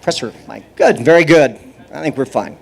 Pressure mic. Good, very good. I think we're fine.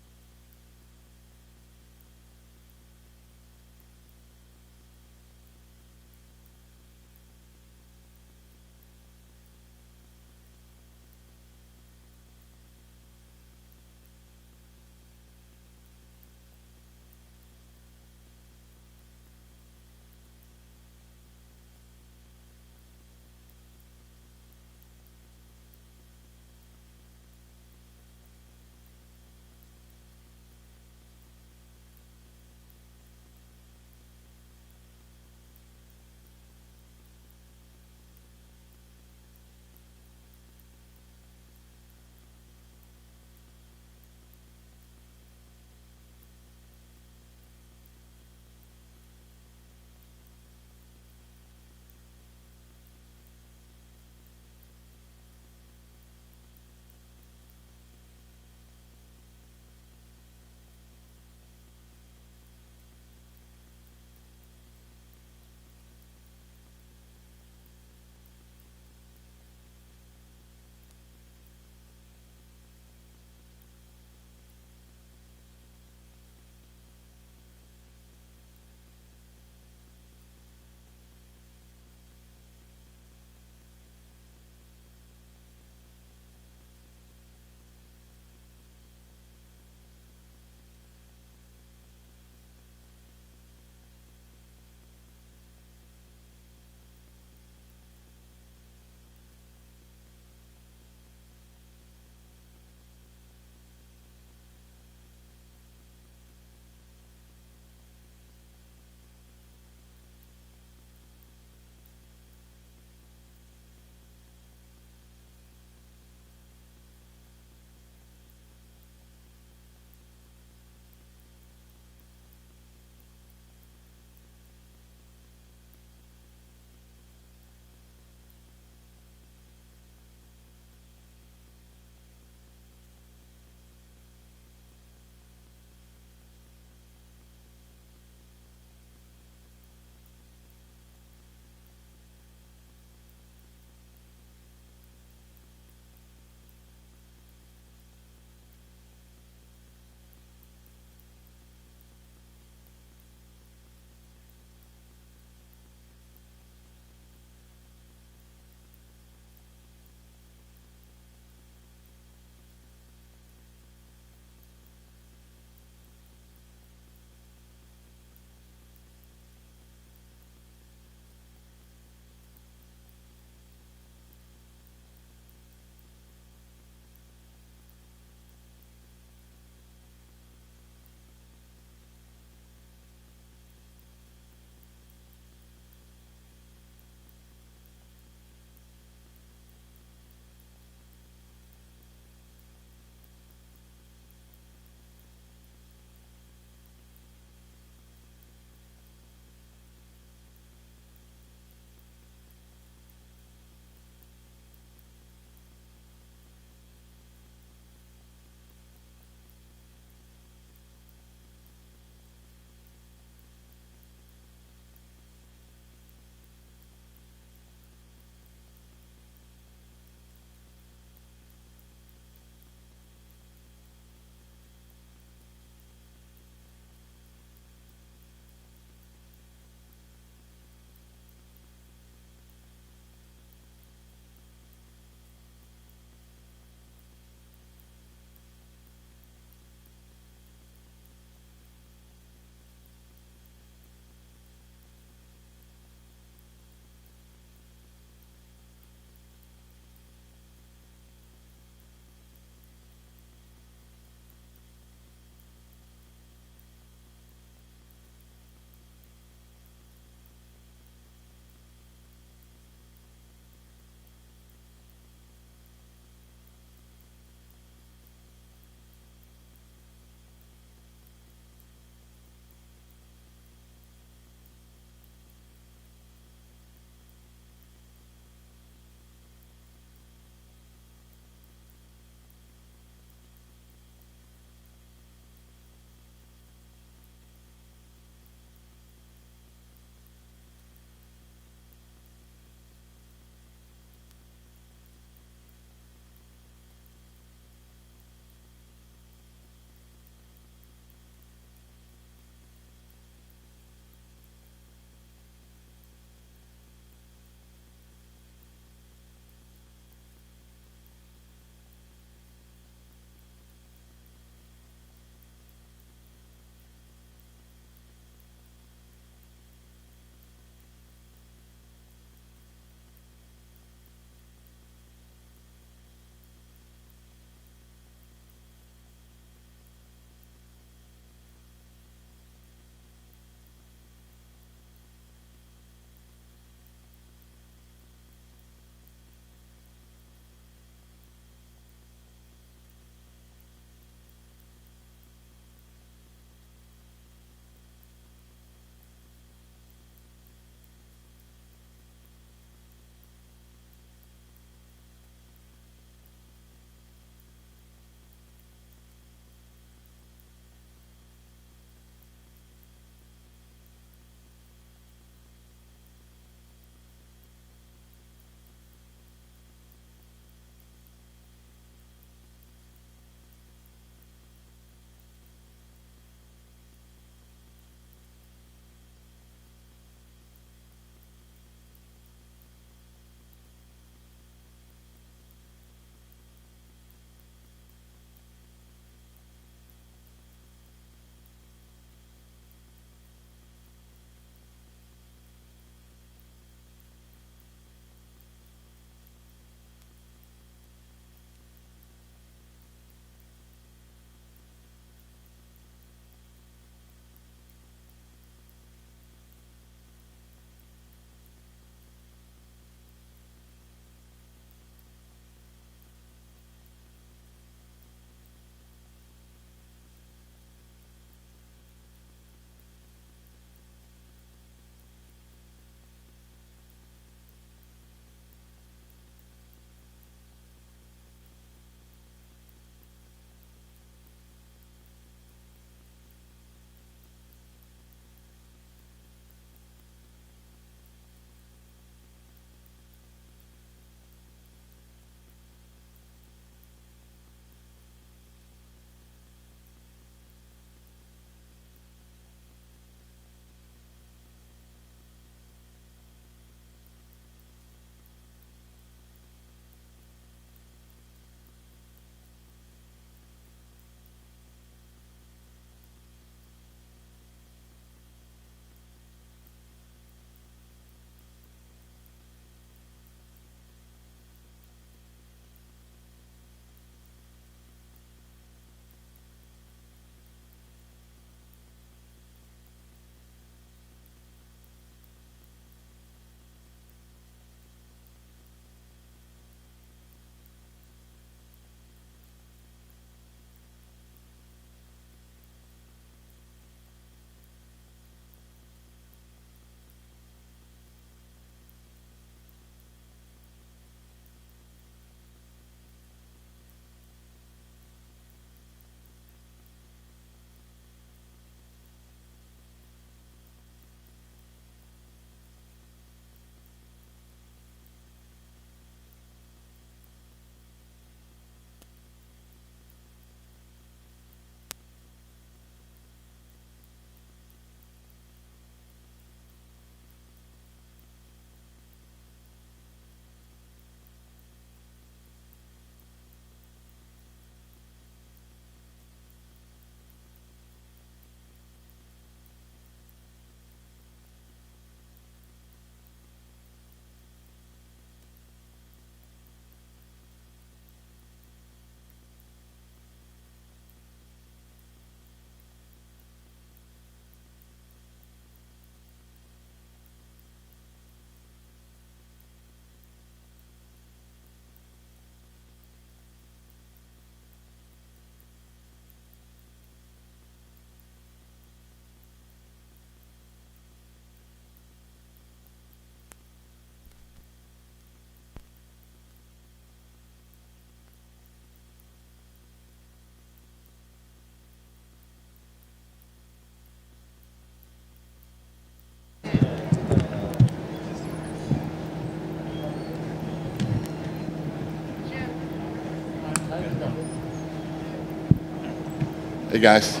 Hey, guys.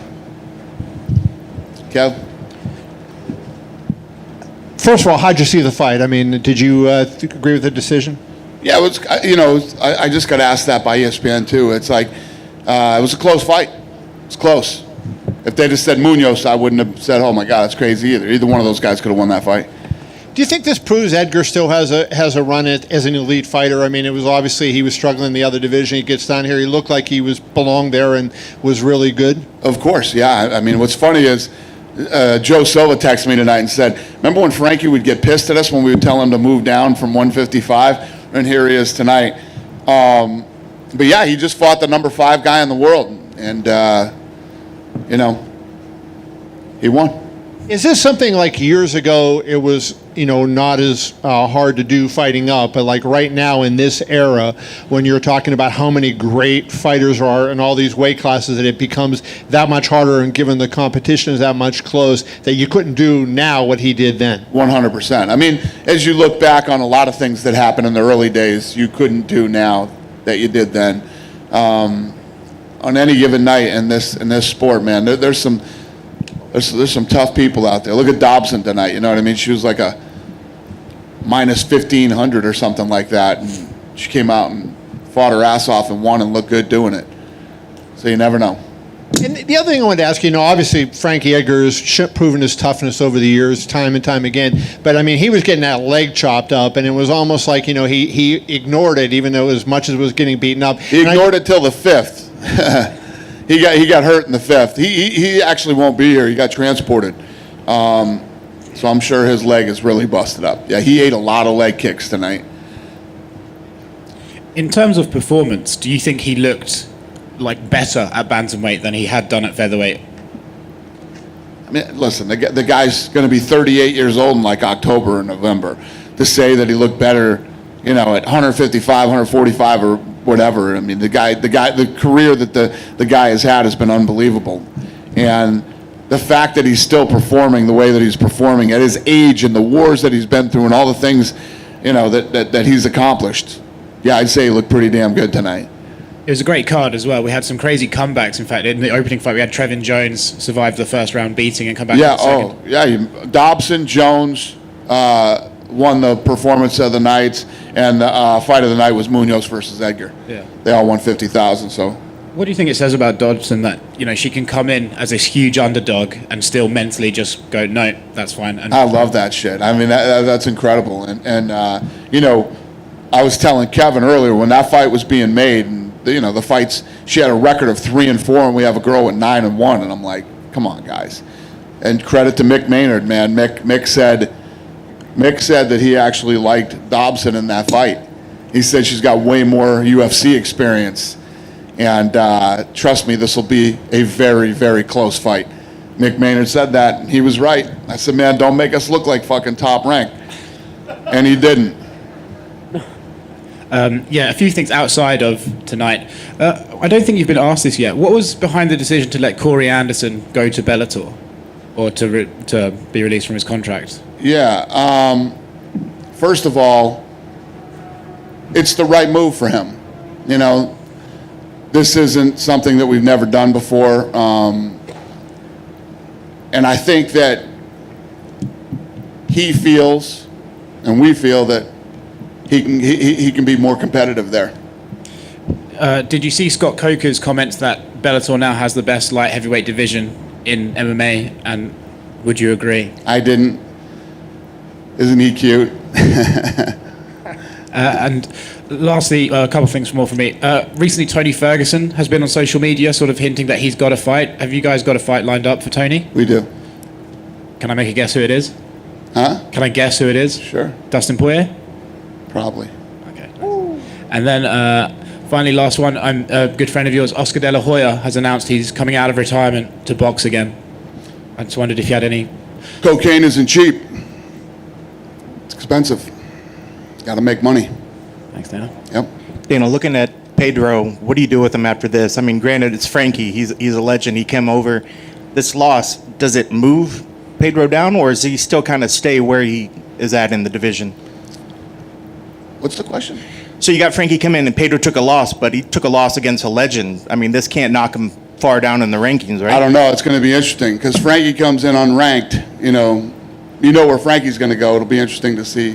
Kev? First of all, how'd you see the fight? I mean, did you agree with the decision? Yeah, it was, I just got asked that by ESPN, too. It's like, it was a close fight. It's close. If they just said Munhoz, I wouldn't have said, oh, my God, that's crazy either. Either one of those guys could have won that fight. Do you think this proves Edgar still has a run as an elite fighter? I mean, it was obviously he was struggling in the other division. He gets down here. He looked like he belonged there and was really good. Of course, yeah. I mean, what's funny is Joe Silva texted me tonight and said, remember when Frankie would get pissed at us when we would tell him to move down from 155? And here he is tonight. But, yeah, he just fought the number 5 guy in the world. And, he won. Is this something like years ago it was, not as hard to do fighting up, but like right now in this era when you're talking about how many great fighters are in all these weight classes that it becomes that much harder and given the competition is that much close that you couldn't do now what he did then? 100%. I mean, as you look back on a lot of things that happened in the early days you couldn't do now that you did then. On any given night in this sport, man, there's some tough people out there. Look at Dobson tonight. You know what I mean? She was like a minus 1,500 or something like that, and she came out and fought her ass off and won and looked good doing it. So you never know. And the other thing I wanted to ask you, obviously Frankie Edgar has proven his toughness over the years, time and time again. But I mean, he was getting that leg chopped up, and it was almost like he ignored it, even though as much as it was getting beaten up. He ignored it till the 5th. He got hurt in the 5th. He actually won't be here. He got transported. So I'm sure his leg is really busted up. Yeah, he ate a lot of leg kicks tonight. In terms of performance, do you think he looked like better at bantamweight than he had done at featherweight? I mean, listen, the guy's going to be 38 years old in like October or November. To say that he looked better, at 155, 145 or whatever. I mean, the career that the guy has been unbelievable. And the fact that he's still performing the way that he's performing at his age and the wars that he's been through and all the things, that he's accomplished. Yeah, I'd say he looked pretty damn good tonight. It was a great card as well. We had some crazy comebacks. In fact, in the opening fight, we had Trevin Jones survive the first round beating and come back in the second. Yeah. Dobson, Jones won the performance of the night, and the fight of the night was Munhoz versus Edgar. Yeah. They all won 50,000. So. What do you think it says about Dobson that she can come in as this huge underdog and still mentally just go, no, that's fine? And I love that shit. I mean, that's incredible. And I was telling Kevin earlier when that fight was being made, and the fights, she had a record of 3-4, and we have a girl with 9-1, and I'm like, come on, guys. And credit to Mick Maynard, man. Mick said that he actually liked Dobson in that fight. He said she's got way more UFC experience. And trust me, this will be a very, very close fight. Mick Maynard said that, and he was right. I said, man, don't make us look like fucking top rank. And he didn't. A few things outside of tonight. I don't think you've been asked this yet. What was behind the decision to let Corey Anderson go to Bellator, or to be released from his contract? Yeah. First of all, it's the right move for him. This isn't something that we've never done before. And I think that he feels, and we feel, that he can be more competitive there. Did you see Scott Coker's comments that Bellator now has the best light heavyweight division in MMA, and would you agree? I didn't. Isn't he cute? And lastly, a couple of things more from me. Recently, Tony Ferguson has been on social media sort of hinting that he's got a fight. Have you guys got a fight lined up for Tony? We do. Can I make a guess who it is? Huh? Can I guess who it is? Sure. Dustin Poirier? Probably. Okay. And then finally, last one. I'm a good friend of yours, Oscar De La Hoya, has announced he's coming out of retirement to box again. I just wondered if you had any... Cocaine isn't cheap. It's expensive. Got to make money. Thanks, Dana. Yep. Dana, looking at Pedro, what do you do with him after this? I mean, granted, it's Frankie. He's a legend. He came over. This loss, does it move Pedro down, or does he still kind of stay where he is at in the division? What's the question? So you got Frankie come in, and Pedro took a loss, but he took a loss against a legend. I mean, this can't knock him far down in the rankings, right? I don't know. It's going to be interesting because Frankie comes in unranked. You know where Frankie's going to go. It'll be interesting to see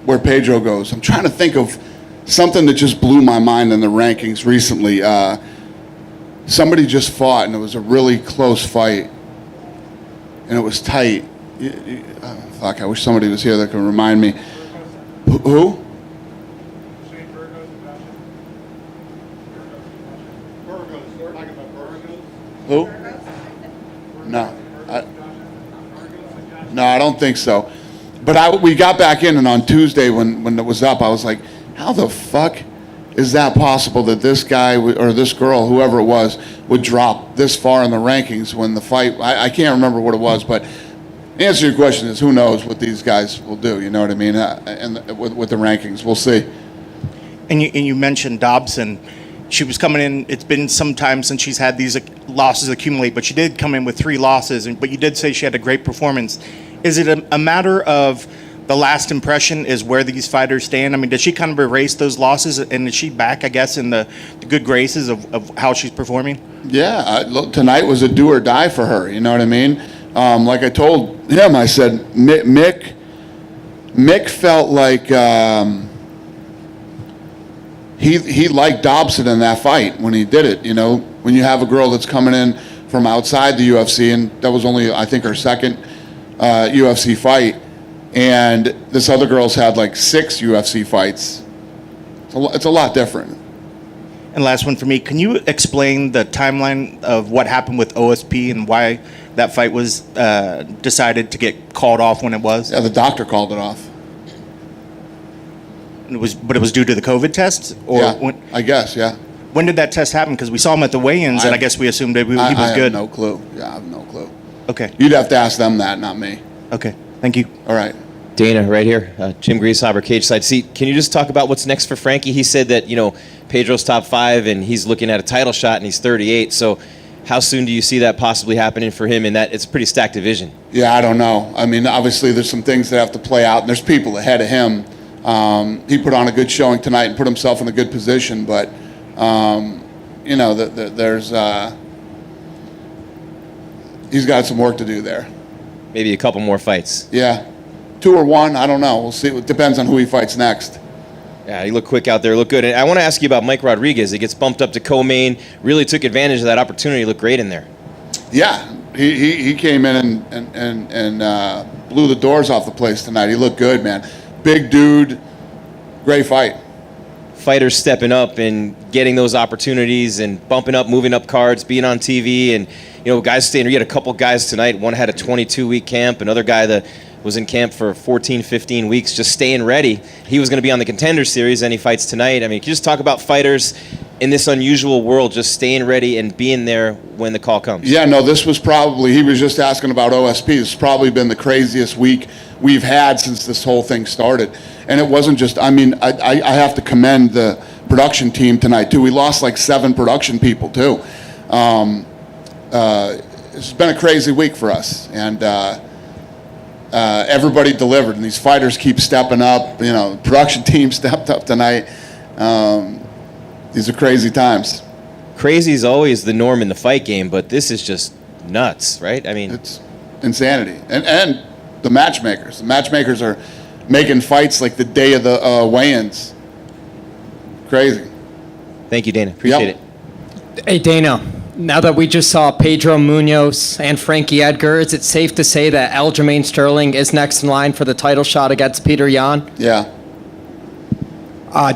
where Pedro goes. I'm trying to think of something that just blew my mind in the rankings recently. Somebody just fought, and it was a really close fight, and it was tight. Fuck, I wish somebody was here that could remind me. Who? Who? No. I don't think so. But we got back in, and on Tuesday when it was up, I was like, how the fuck is that possible that this guy or this girl, whoever it was, would drop this far in the rankings when the fight, I can't remember what it was, but the answer to your question is who knows what these guys will do, you know what I mean, and with the rankings. We'll see. And you mentioned Dobson. She was coming in, it's been some time since she's had these losses accumulate, but she did come in with 3 losses, but you did say she had a great performance. Is it a matter of the last impression is where these fighters stand? I mean, does she kind of erase those losses, and is she back, I guess, in the good graces of how she's performing? Yeah, look, tonight was a do or die for her, you know what I mean? Like I told him, I said, Mick felt like he liked Dobson in that fight when he did it, you know? When you have a girl that's coming in from outside the UFC, and that was only, I think, her second UFC fight, and this other girl's had like 6 UFC fights. It's a lot different. And last one for me, can you explain the timeline of what happened with OSP and why that fight was decided to get called off when it was? Yeah, the doctor called it off. But it was due to the COVID test? Or yeah, I guess, yeah. When did that test happen? Because we saw him at the weigh-ins, and I guess we assumed that he was good. I have no clue. Yeah, I have no clue. Okay. You'd have to ask them that, not me. Okay. Thank you. All right. Dana, right here. Jim Griesheimer, cage side seat. Can you just talk about what's next for Frankie? He said that, Pedro's top 5 and he's looking at a title shot and he's 38. So how soon do you see that possibly happening for him? And that it's a pretty stacked division. Yeah, I don't know. I mean, obviously there's some things that have to play out, and there's people ahead of him. He put on a good showing tonight and put himself in a good position, but, there's he's got some work to do there. Maybe a couple more fights. Yeah. 2 or 1, I don't know. We'll see. It depends on who he fights next. Yeah, he looked quick out there, looked good. And I want to ask you about Mike Rodriguez. He gets bumped up to co-main, really took advantage of that opportunity. He looked great in there. Yeah, he came in and blew the doors off the place tonight. He looked good, man. Big dude, great fight. Fighters stepping up and getting those opportunities and bumping up, moving up cards, being on TV, and guys staying. You had a couple guys tonight. One had a 22-week camp. Another guy that was in camp for 14, 15 weeks, just staying ready. He was going to be on the Contender Series, and he fights tonight. I mean, can you just talk about fighters in this unusual world, just staying ready and being there when the call comes? Yeah, no, this was probably, he was just asking about OSP. This has probably been the craziest week we've had since this whole thing started. And it wasn't just, I have to commend the production team tonight, too. We lost like 7 production people, too. It's been a crazy week for us. And everybody delivered, and these fighters keep stepping up. Production team stepped up tonight. These are crazy times. Crazy is always the norm in the fight game, but this is just nuts, right? I mean, it's insanity. And the matchmakers. The matchmakers are making fights like the day of the weigh-ins. Crazy. Thank you, Dana. Appreciate it. Hey, Dana. Now that we just saw Pedro Munoz and Frankie Edgar, is it safe to say that Aljamain Sterling is next in line for the title shot against Peter Yan? Yeah.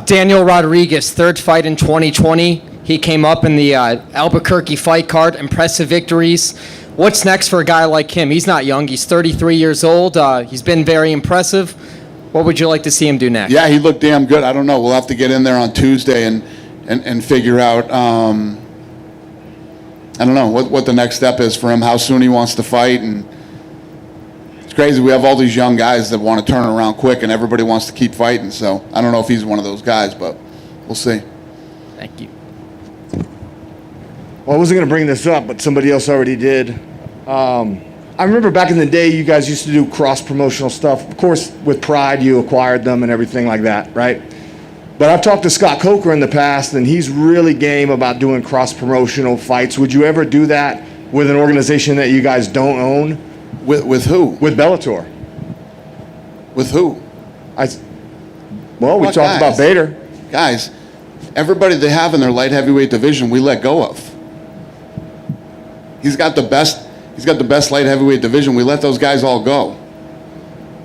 Daniel Rodriguez, 3rd fight in 2020. He came up in the Albuquerque fight card, impressive victories. What's next for a guy like him? He's not young. He's 33 years old. He's been very impressive. What would you like to see him do next? Yeah, he looked damn good. I don't know. We'll have to get in there on Tuesday and figure out I don't know what the next step is for him, how soon he wants to fight. And it's crazy. We have all these young guys that want to turn around quick, and everybody wants to keep fighting. So I don't know if he's one of those guys, but we'll see. Thank you. Well, I wasn't going to bring this up, but somebody else already did. I remember back in the day, you guys used to do cross-promotional stuff. Of course, with Pride, you acquired them and everything like that, right? But I've talked to Scott Coker in the past, and he's really game about doing cross-promotional fights. Would you ever do that with an organization that you guys don't own? With who? With Bellator. With who? We What talked about guys? Bader. Guys, everybody they have in their light heavyweight division, we let go of. He's got the best light heavyweight division. We let those guys all go.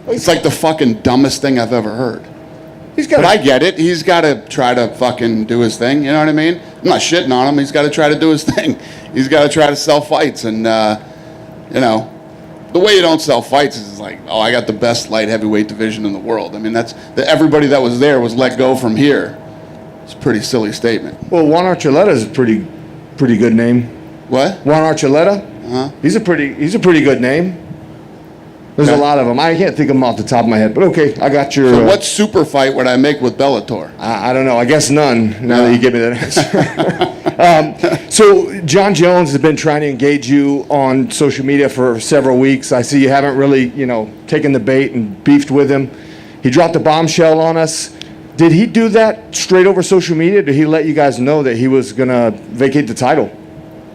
It's like the fucking dumbest thing I've ever heard. But I get it. He's got to try to fucking do his thing. You know what I mean? I'm not shitting on him. He's got to try to do his thing. He's got to try to sell fights. And, you know, the way you don't sell fights is like, oh, I got the best light heavyweight division in the world. I mean, everybody that was there was let go from here. It's a pretty silly statement. Well, Juan Archuleta is a pretty good name. What? Juan Archuleta? Uh-huh. He's a pretty good name. There's a lot of them. I can't think of them off the top of my head, but okay, I got your. So what super fight would I make with Bellator? I don't know. I guess none. Now that you give me that answer. So John Jones has been trying to engage you on social media for several weeks. I see you haven't really, taken the bait and beefed with him. He dropped a bombshell on us. Did he do that straight over social media? Did he let you guys know that he was gonna vacate the title?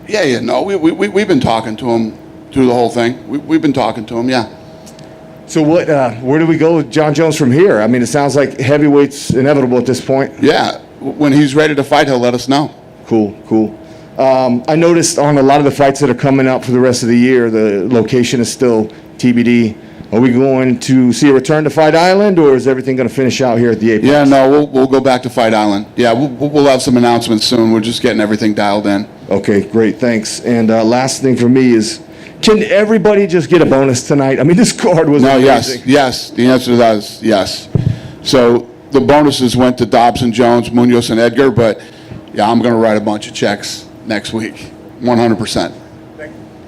Yeah. No, we've been talking to him through the whole thing. We've been talking to him. Yeah. So what? Where do we go with John Jones from here? I mean, it sounds like heavyweight's inevitable at this point. Yeah. When he's ready to fight, he'll let us know. Cool. I noticed on a lot of the fights that are coming out for the rest of the year, the location is still TBD. Are we going to see a return to Fight Island, or is everything going to finish out here at the Apex? Yeah. No, we'll go back to Fight Island. Yeah. We'll have some announcements soon. We're just getting everything dialed in. Okay. Great. Thanks. And last thing for me is, can everybody just get a bonus tonight? I mean, this card was amazing. Yes. The answer to that is yes. So the bonuses went to Dobson, Jones, Munhoz, and Edgar, but yeah, I'm going to write a bunch of checks next week, 100%.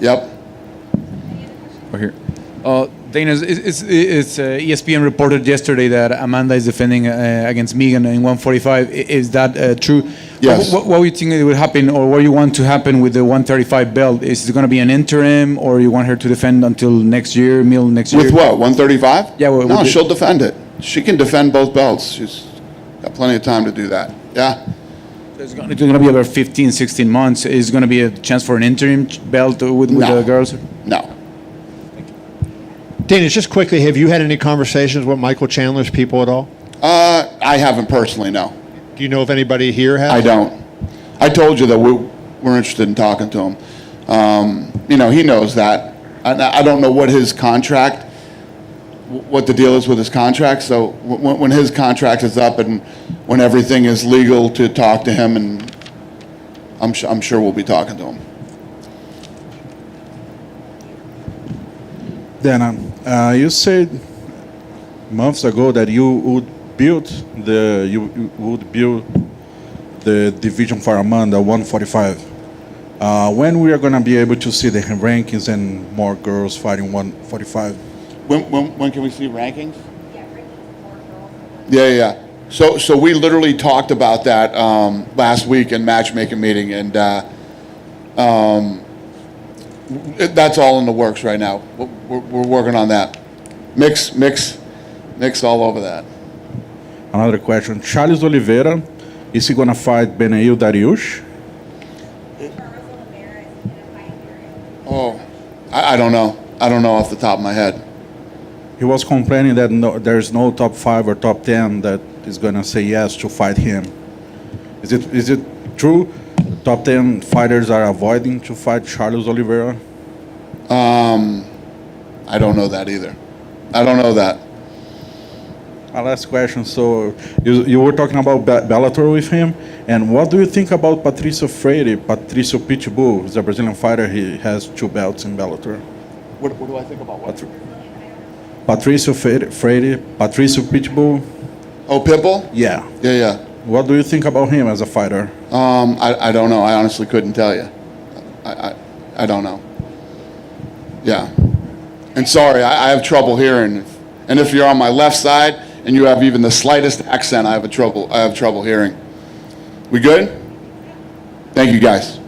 Yep. Right here. Dana, ESPN reported yesterday that Amanda is defending against Megan in 145. Is that true? Yes. What do you think it would happen, or what do you want to happen with the 135 belt? Is it going to be an interim, or you want her to defend until next year, next year? With what, 135? Yeah. No, she'll defend it. She can defend both belts. She's got plenty of time to do that. Yeah. It's going to be about 15, 16 months. Is going to be a chance for an interim belt with the girls? No. Dana, just quickly, have you had any conversations with Michael Chandler's people at all? I haven't personally, no. Do you know if anybody here has? I don't. I told you that we're interested in talking to him. He knows that. I don't know what his contract, what the deal is with his contract. So when his contract is up and when everything is legal to talk to him, and I'm sure we'll be talking to him. Dana, you said months ago that you would build the division for Amanda 145. When we are going to be able to see the rankings and more girls fighting 145? When can we see rankings? Yeah. So we literally talked about that last week in matchmaking meeting, and that's all in the works right now. We're working on that. Mix all over that. Another question. Charles Oliveira, is he going to fight Beneil Dariush? Oh, I don't know. I don't know off the top of my head. He was complaining that there's no top 5 or top 10 that is going to say yes to fight him. Is it true? Top 10 fighters are avoiding to fight Charles Oliveira? I don't know that either. I don't know that. My last question. So you were talking about Bellator with him, and what do you think about Patricio Freire? Patricio Pitbull is a Brazilian fighter. He has 2 belts in Bellator. What do I think about what? Patricio Freire, Patricio Pitbull. Oh, Pitbull? Yeah. Yeah. What do you think about him as a fighter? I don't know. I honestly couldn't tell you. I don't know. Yeah. And sorry, I have trouble hearing. And if you're on my left side and you have even the slightest accent, I have trouble hearing. We good? Thank you, guys.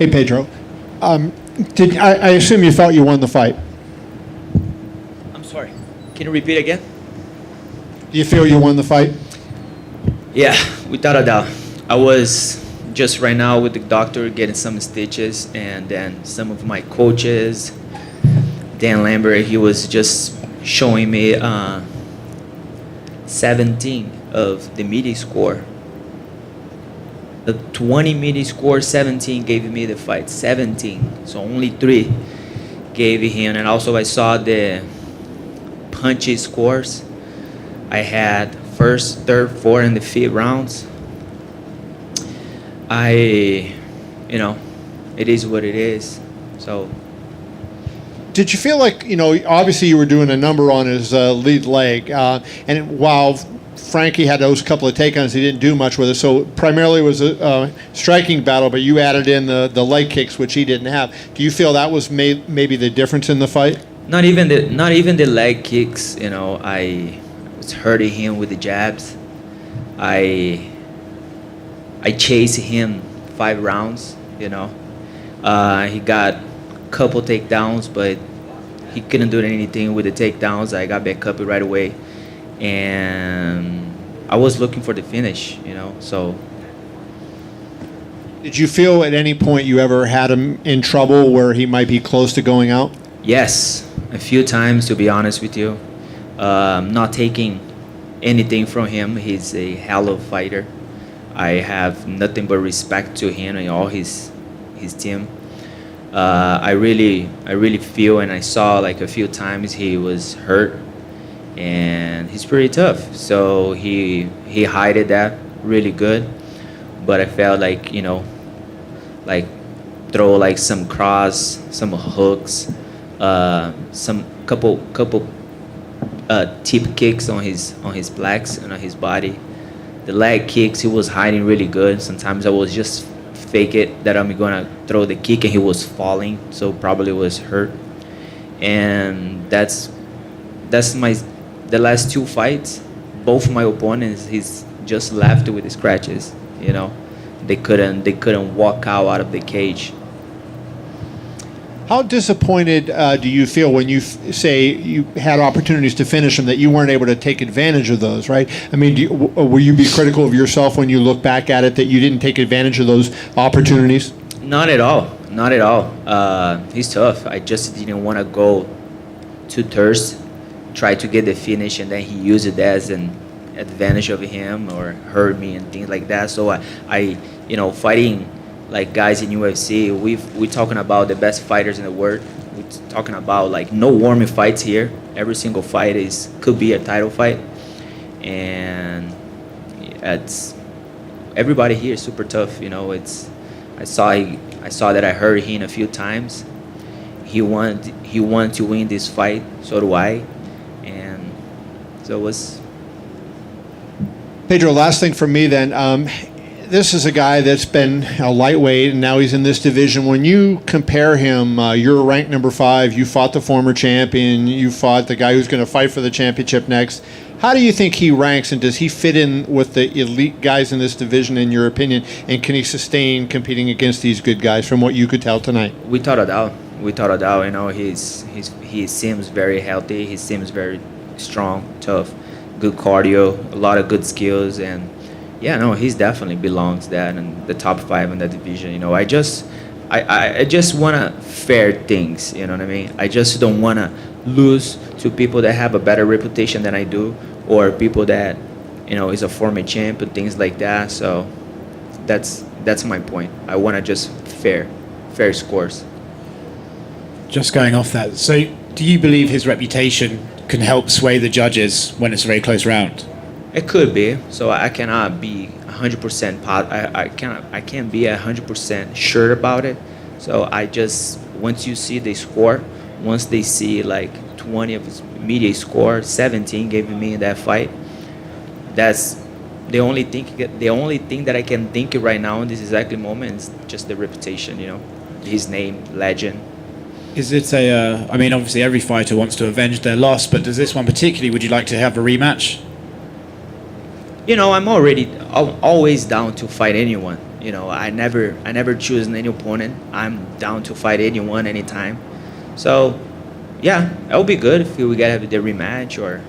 Hey, Pedro. I assume you felt you won the fight. I'm sorry. Can you repeat again? Do you feel you won the fight? Yeah, without a doubt. I was just right now with the doctor getting some stitches, and then some of my coaches, Dan Lambert, he was just showing me 17 of the media score. The 20 media score, 17 gave me the fight. 17. So only 3 gave him. And also I saw the punchy scores. I had first, third, fourth, and the fifth rounds. It is what it is. So Did you feel like, obviously you were doing a number on his lead leg, and while Frankie had those couple of takedowns, he didn't do much with it, so primarily it was a striking battle, but you added in the leg kicks, which he didn't have. Do you feel that was maybe the difference in the fight? not even the leg kicks, I was hurting him with the jabs. I chased him 5 rounds, He got a couple takedowns, but he couldn't do anything with the takedowns. I got back up right away, and I was looking for the finish, so. Did you feel at any point you ever had him in trouble where he might be close to going out? Yes, a few times, to be honest with you. Not taking anything from him. He's a hell of a fighter. I have nothing but respect to him and all his team. I really feel, and I saw like a few times he was hurt, and he's pretty tough. So he hided that really good, but I felt like like throw like some cross, some hooks, some couple tip kicks on his legs and on his body. The leg kicks, he was hiding really good. Sometimes I was just fake it that I'm gonna throw the kick, and he was falling, so probably was hurt. And that's the last 2 fights. Both my opponents, he's just left with the scratches. They couldn't walk out of the cage. How disappointed do you feel when you say you had opportunities to finish them that you weren't able to take advantage of those, right? I mean, will you be critical of yourself when you look back at it that you didn't take advantage of those opportunities? Not at all. Not at all. He's tough. I just didn't want to go too thirst, try to get the finish, and then he used it as an advantage of him or hurt me and things like that. So I fighting like guys in UFC, we're talking about the best fighters in the world. We're talking about like no warming fights here. Every single fight could be a title fight, and everybody here is super tough. I saw that I hurt him a few times. He wanted to win this fight. So do I, and so it was. Pedro, last thing from me then. This is a guy that's been a lightweight, and now he's in this division. When you compare him, you're ranked number 5. You fought the former champion. You fought the guy who's going to fight for the championship next. How do you think he ranks, and does he fit in with the elite guys in this division, in your opinion? And can he sustain competing against these good guys, from what you could tell tonight? Without a doubt. He seems very healthy. He seems very strong, tough, good cardio, a lot of good skills, and. Yeah, no, he's definitely belongs that in the top 5 in that division. I just want fair things. You know what I mean? I just don't want to lose to people that have a better reputation than I do, or people that is a former champ and things like that. So that's my point. I want to just fair scores. Just going off that, so do you believe his reputation can help sway the judges when it's a very close round? It could be. So I cannot be 100%. I can't be 100% sure about it. So I just, once you see the score, once they see like 20 of his media score, 17 gave me in that fight. That's the only thing that I can think of right now in this exact moment is just the reputation. His name, legend. Is it I mean, obviously every fighter wants to avenge their loss, but does this one particularly? Would you like to have a rematch? I'm always down to fight anyone. I never choose any opponent. I'm down to fight anyone, anytime. So, yeah, that would be good if we get the rematch or.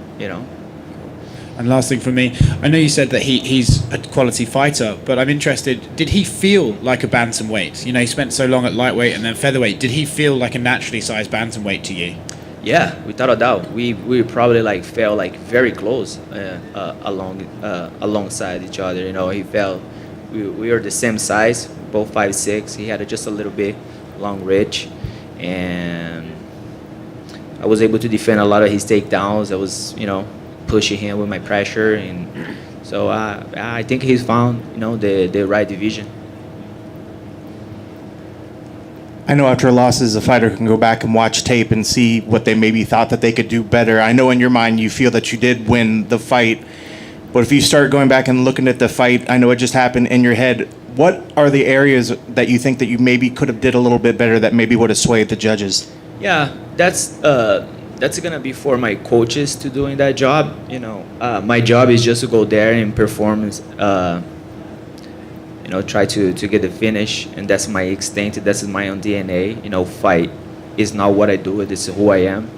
And last thing from me, I know you said that he's a quality fighter, but I'm interested, did he feel like a bantamweight? He spent so long at lightweight and then featherweight. Did he feel like a naturally sized bantamweight to you? Yeah, without a doubt. We probably felt very close alongside each other. He felt we were the same size, both 5'6". He had just a little bit long reach, and I was able to defend a lot of his takedowns. I was pushing him with my pressure, and so I think he's found the right division. I know after losses, a fighter can go back and watch tape and see what they maybe thought that they could do better. I know in your mind you feel that you did win the fight, but if you start going back and looking at the fight, I know it just happened in your head. What are the areas that you think that you maybe could have did a little bit better that maybe would have swayed the judges? Yeah, that's gonna be for my coaches to doing that job. My job is just to go there and perform. Try to get the finish, and that's my instinct. That's my own DNA. Fight is not what I do; it is who I am.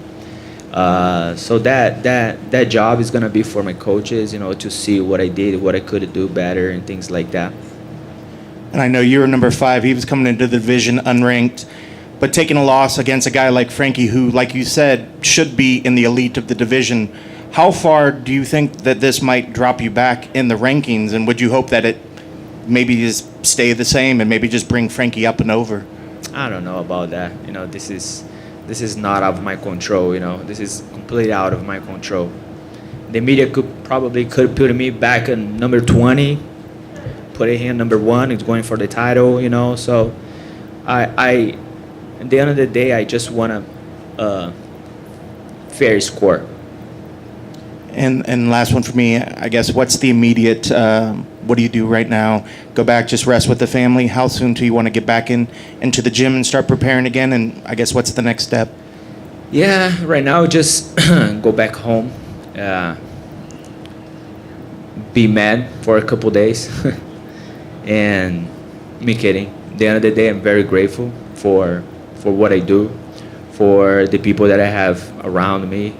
So that job is gonna be for my coaches. To see what I did, what I could do better, and things like that. And I know you're number 5. He was coming into the division unranked, but taking a loss against a guy like Frankie, who, like you said, should be in the elite of the division. How far do you think that this might drop you back in the rankings, and would you hope that it maybe just stay the same and maybe just bring Frankie up and over? I don't know about that. This is not out of my control. This is completely out of my control. The media could put me back in number 20, put it here number 1. It's going for the title. So I at the end of the day, I just want a fair score. And last one for me, I guess, what's the immediate, what do you do right now? Go back, just rest with the family? How soon do you want to get back into the gym and start preparing again? And I guess, what's the next step? Yeah, right now, just go back home, be mad for a couple days, and me kidding. At the end of the day, I'm very grateful for what I do, for the people that I have around me,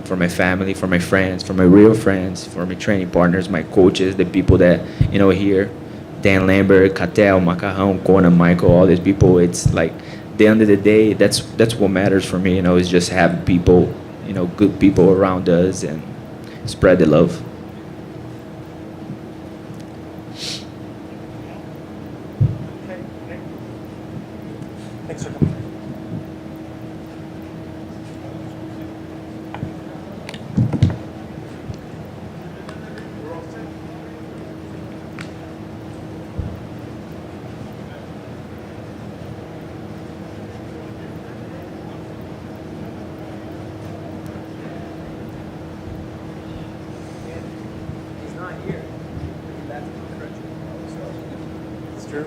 for my family, for my friends, for my real friends, for my training partners, my coaches, the people that, here, Dan Lambert, Cattell, Macarrão, Conan, Michael, all these people. It's like, at the end of the day, that's what matters for me, is just have people, good people around us and spread the love. Thanks for coming. He's not here. That's true.